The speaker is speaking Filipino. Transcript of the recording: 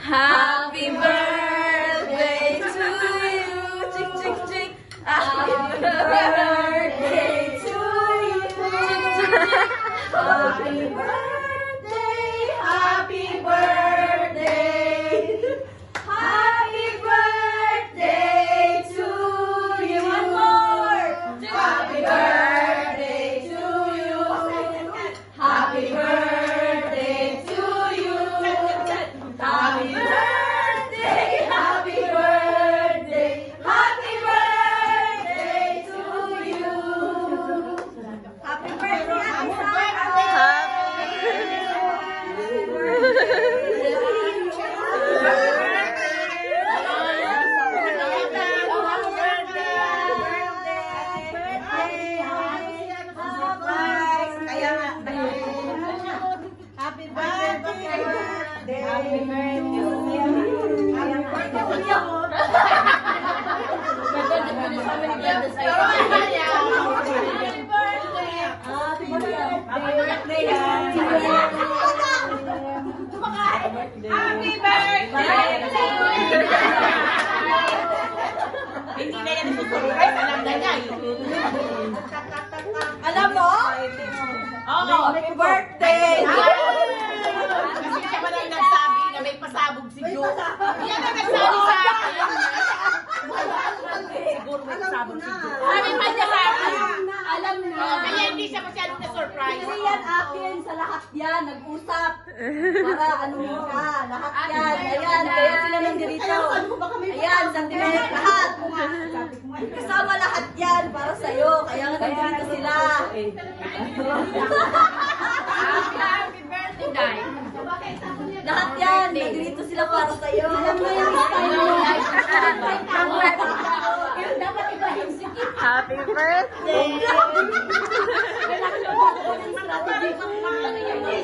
Happy birthday to you. Chick, chick, chick. Happy birthday to you. Chick, chick, chick. Happy birthday. Happy birthday. Happy birthday to you. One more. Happy birthday to you. Happy birthday to you. Happy birthday, happy birthday, happy birthday to you. Happy birthday, Hindi na yan susurprise, alam na niya eh. alam mo? Oo. Happy birthday! Kasi siya ba nang nagsabi na may pasabog si Jo? Yan ang nagsabi sa akin. Siguro may pasabog si Jo. Sabi pa niya sa akin. Alam na. Kaya hindi siya masyadong na-surprise. Kasi yan akin, sa lahat yan, nag-usap. Para ano mo ka, lahat yan. Ayan, kaya sila nandito. Ayan, sentiment lahat. Kasama lahat yan para sa'yo. Kaya nga nandito sila. Happy birthday, Day. Lahat yan, nandito sila para sa'yo. Alam mo yung style mo. Dapat iba yung sige. Happy birthday! Kailangan mo strategy.